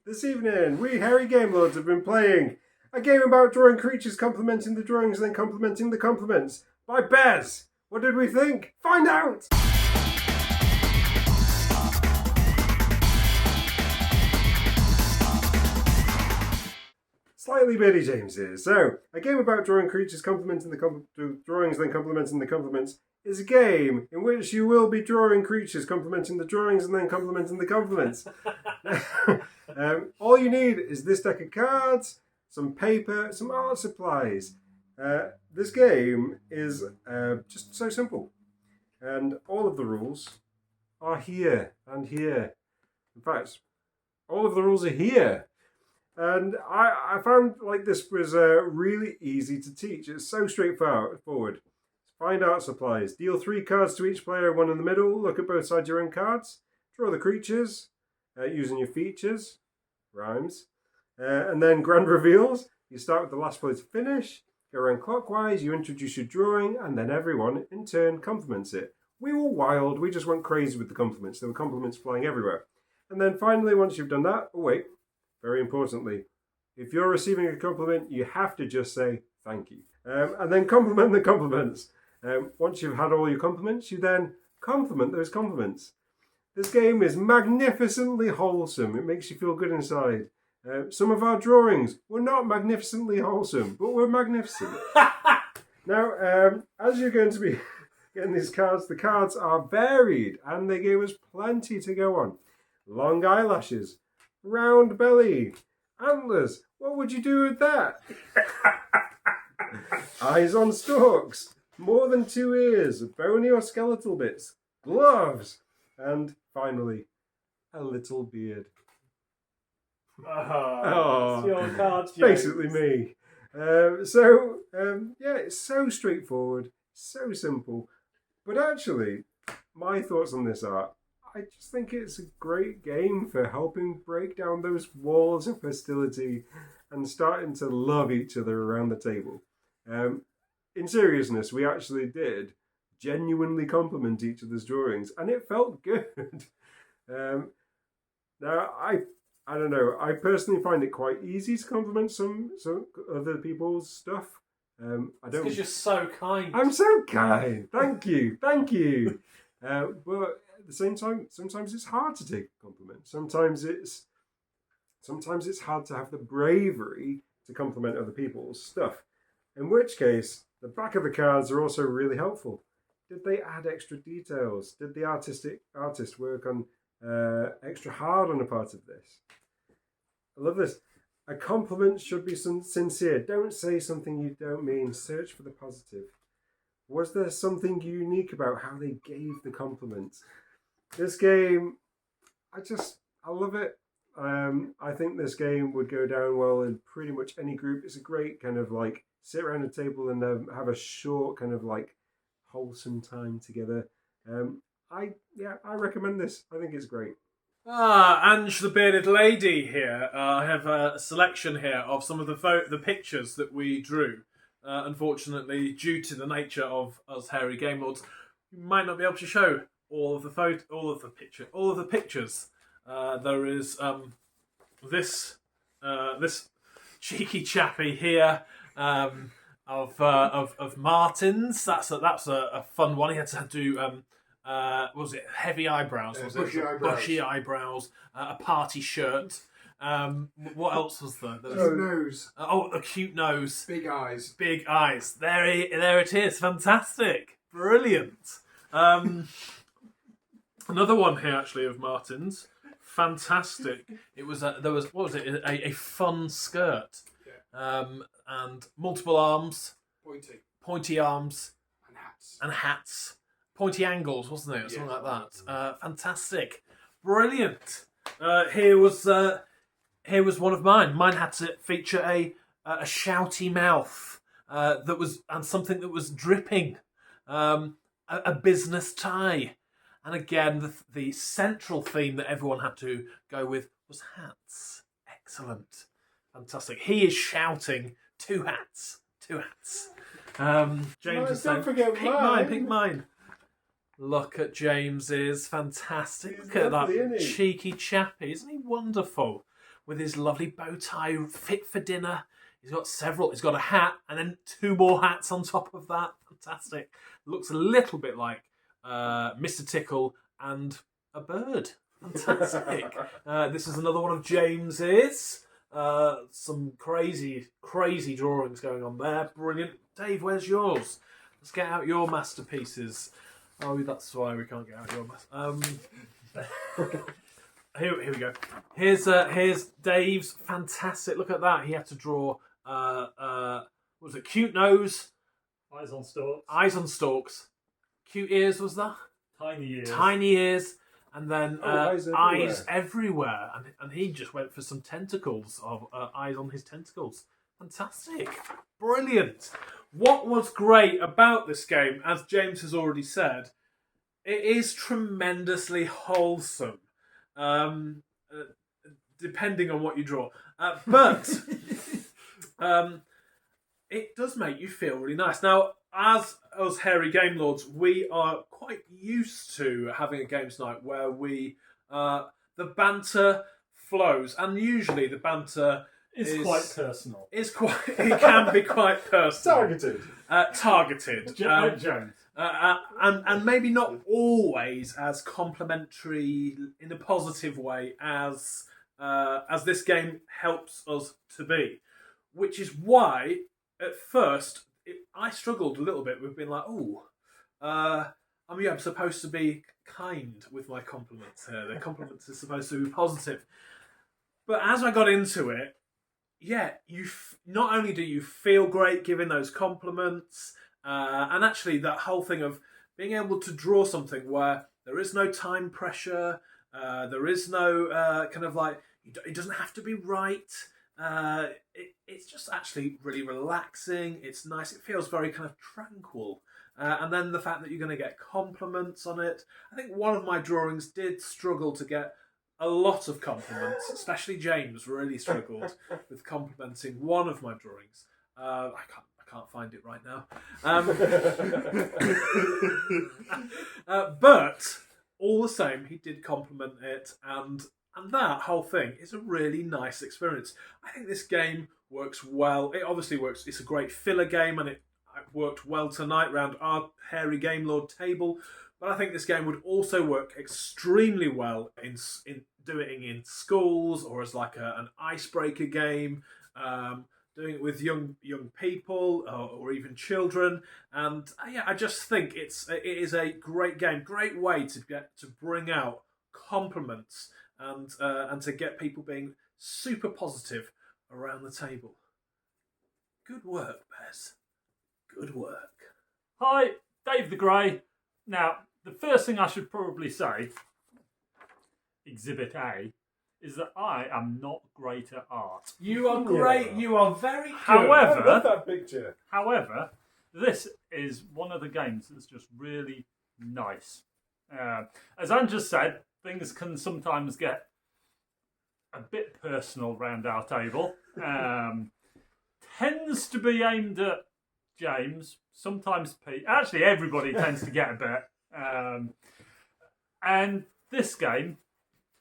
This evening, we Hairy Game Lords have been playing a game about drawing creatures, complementing the drawings, and then complementing the complements by Bez. What did we think? Find out! Slightly Beardy James here. So, a game about drawing creatures, complementing the drawings, then complementing the complements is a game in which you will be drawing creatures, complementing the drawings, and then complementing the complements. All you need is this deck of cards, some paper, some art supplies. This game is just so simple. And all of the rules are here and here. In fact, all of the rules are here. And I found like this was really easy to teach. It's so straightforward. Find art supplies. Deal 3 cards to each player, 1 in the middle. Look at both sides of your own cards. Draw the creatures using your features. Rhymes. And then grand reveals. You start with the last player to finish. Go around clockwise. You introduce your drawing. And then everyone in turn compliments it. We were wild. We just went crazy with the compliments. There were compliments flying everywhere. And then finally, once you've done that, oh wait, very importantly, if you're receiving a compliment, you have to just say thank you. And then compliment the compliments. Once you've had all your compliments, you then compliment those compliments. This game is magnificently wholesome. It makes you feel good inside. Some of our drawings were not magnificently wholesome, but were magnificent. Now, as you're going to be getting these cards, the cards are varied, and they gave us plenty to go on. Long eyelashes, round belly, antlers. What would you do with that? Eyes on stalks, more than 2 ears, bony or skeletal bits, gloves, and finally, a little beard. Oh, it's your cards, basically me. Yeah, it's so straightforward, so simple. But actually, my thoughts on this are, I just think it's a great game for helping break down those walls of hostility and starting to love each other around the table. In seriousness, we actually did genuinely compliment each other's drawings, and it felt good. Now, I don't know. I personally find it quite easy to compliment some other people's stuff. I don't. Because you're so kind. I'm so kind. Thank you. But at the same time, sometimes it's hard to take a compliment. Sometimes it's hard to have the bravery to compliment other people's stuff. In which case, the back of the cards are also really helpful. Did they add extra details? Did the artist work on extra hard on a part of this? I love this. A compliment should be sincere. Don't say something you don't mean. Search for the positive. Was there something unique about how they gave the compliment? This game, I love it. I think this game would go down well in pretty much any group. It's a great kind of like sit around a table and have a short kind of like wholesome time together. I recommend this. I think it's great. Ange the Bearded Lady here. I have a selection here of some of the pictures that we drew. Unfortunately, due to the nature of us Hairy Game Lords, we might not be able to show all of the pictures. There is this cheeky chappy here of Martin's. That's a fun one. He had to do was it heavy eyebrows? Was bushy it eyebrows. bushy eyebrows? A party shirt. What else was there? Nose. A cute nose. Big eyes. Big eyes. There it is. Fantastic. Brilliant. Another one here actually of Martin's. Fantastic. It was there was what was it? A fun skirt. Yeah. And multiple arms. Pointy. Arms. And hats. Pointy angles, wasn't it? Yeah, Something like that. Fantastic. Brilliant. Here was one of mine. Mine had to feature a shouty mouth and something that was dripping. A business tie. And again, the central theme that everyone had to go with was hats. Excellent. Fantastic. He is shouting 2 hats. 2 hats. James is saying, pick mine. Look at James's. Fantastic. He's Look at lovely, that isn't he? cheeky chappy. Isn't he wonderful? with his lovely bow tie, fit for dinner. He's got several. He's got a hat and then 2 more hats on top of that. Fantastic. Looks a little bit like Mr. Tickle and a bird. Fantastic. This is another one of James's. Some crazy drawings going on there. Brilliant. Dave, where's yours? Let's get out your masterpieces. Oh, that's why we can't get out your Here we go. Here's Dave's fantastic. Look at that. He had to draw. What was it? Cute nose. Eyes on stalks. Eyes on stalks. Cute ears. Was that? Tiny ears. Tiny ears. And then eyes eyes everywhere. And he just went for some tentacles of eyes on his tentacles. Fantastic. Brilliant. What was great about this game, as James has already said, it is tremendously wholesome. Depending on what you draw. But it does make you feel really nice. Now, as us hairy game lords, we are quite used to having a games night where we the banter flows, and usually the banter is quite personal. It can be quite personal. Targeted. Jones. And maybe not always as complimentary in a positive way as this game helps us to be, which is why at first I struggled a little bit with being like, I'm supposed to be kind with my compliments here. The compliments are supposed to be positive, but as I got into it, not only do you feel great giving those compliments. And actually, that whole thing of being able to draw something where there is no time pressure, there is no kind of like, it doesn't have to be right. It's just actually really relaxing. It's nice. It feels very kind of tranquil. And then the fact that you're going to get compliments on it. I think one of my drawings did struggle to get a lot of compliments, especially James really struggled with complimenting one of my drawings. I can't find it right now. But all the same, he did compliment it, and that whole thing is a really nice experience. I think this game works well. It obviously works. It's a great filler game, and it worked well tonight around our hairy game lord table. But I think this game would also work extremely well in doing it in schools or as like an icebreaker game. Doing it with young people or even children, and I just think it is a great game, great way to bring out compliments and to get people being super positive around the table. Good work, Bez. Good work. Hi, Dave the Grey. Now, the first thing I should probably say, Exhibit A, is that I am not great at art. You are great. Yeah. You are very good. However, I love that picture. However, this is one of the games that's just really nice. As Andrew said, things can sometimes get a bit personal round our table. Tends to be aimed at James, sometimes Pete. Actually, everybody tends to get a bit. And this game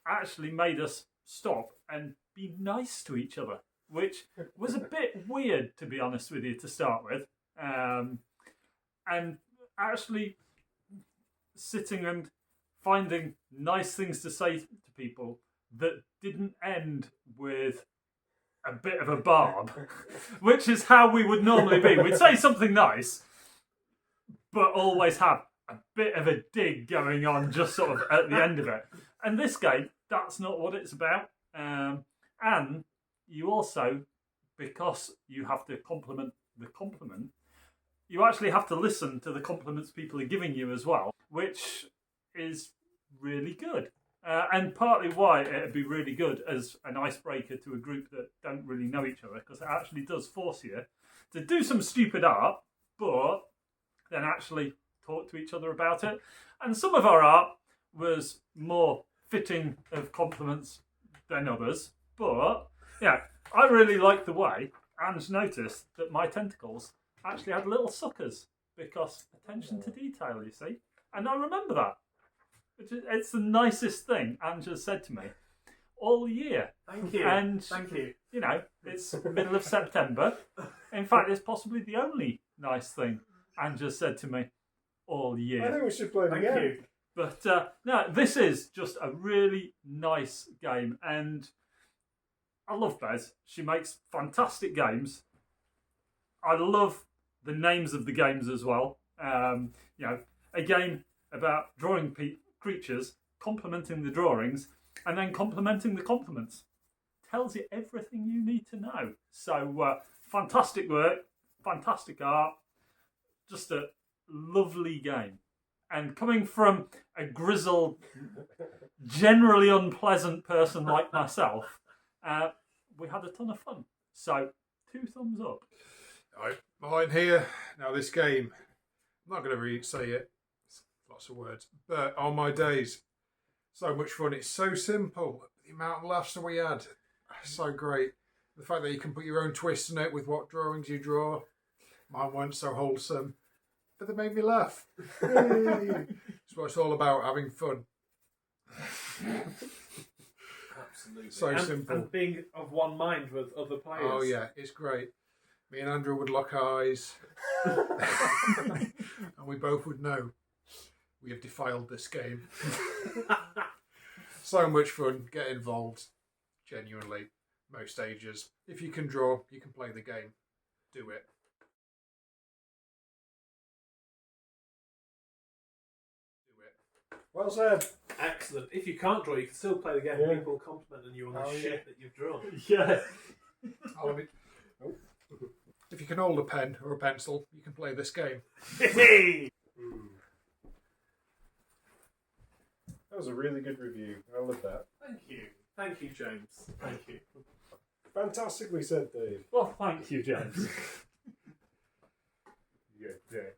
actually made us stop and be nice to each other, which was a bit weird, to be honest with you, to start with. And actually sitting and finding nice things to say to people that didn't end with a bit of a barb, which is how we would normally be. We'd say something nice, but always have a bit of a dig going on just sort of at the end of it. And this game, that's not what it's about. And you also, because you have to compliment the compliment, you actually have to listen to the compliments people are giving you as well, which is really good. And partly why it'd be really good as an icebreaker to a group that don't really know each other, because it actually does force you to do some stupid art, but then actually talk to each other about it. And some of our art was more fitting of compliments than others, but yeah, I really liked the way Ange noticed that my tentacles actually had little suckers, because attention to detail, you see. And I remember that. It's the nicest thing Ange has said to me. all year. Thank you. And Thank you. you know, it's middle of September. In fact, it's possibly the only nice thing Andrew said to me all I year. think we should play it Thank again. you. But no, this is just a really nice game, and I love Bez. She makes fantastic games. I love the names of the games as well. You know, a game about drawing creatures, complementing the drawings, and then complementing the complements. Tells you everything you need to know. So fantastic work, fantastic art, just a lovely game. And coming from a grizzled, generally unpleasant person like myself, we had a ton of fun. So 2 thumbs up. Right, behind here. Now this game, I'm not going to say it. It's lots of words. But on my days, so much fun. It's so simple. The amount of laughs that we had, so great. The fact that you can put your own twist on it with what drawings you draw. Mine weren't so wholesome, but they made me laugh. Yay. It's what it's all about, having fun. Absolutely. So simple. And being of one mind with other players. Oh yeah, it's great. Me and Andrew would lock eyes, and we both would know we have defiled this game. So much fun. Get involved. Genuinely, most stages. If you can draw, you can play the game. Do it. Do it. Well said. Excellent. If you can't draw, you can still play the game. Yeah. People complimenting you on the Oh, shit yeah. that you've drawn. Yeah. I'll admit- If you can hold a pen or a pencil, you can play this game. Hey! That was a really good review. I love that. Thank you. Thank you, James. Thank you. Fantastically said, Dave. Well, thank you, James. Yeah.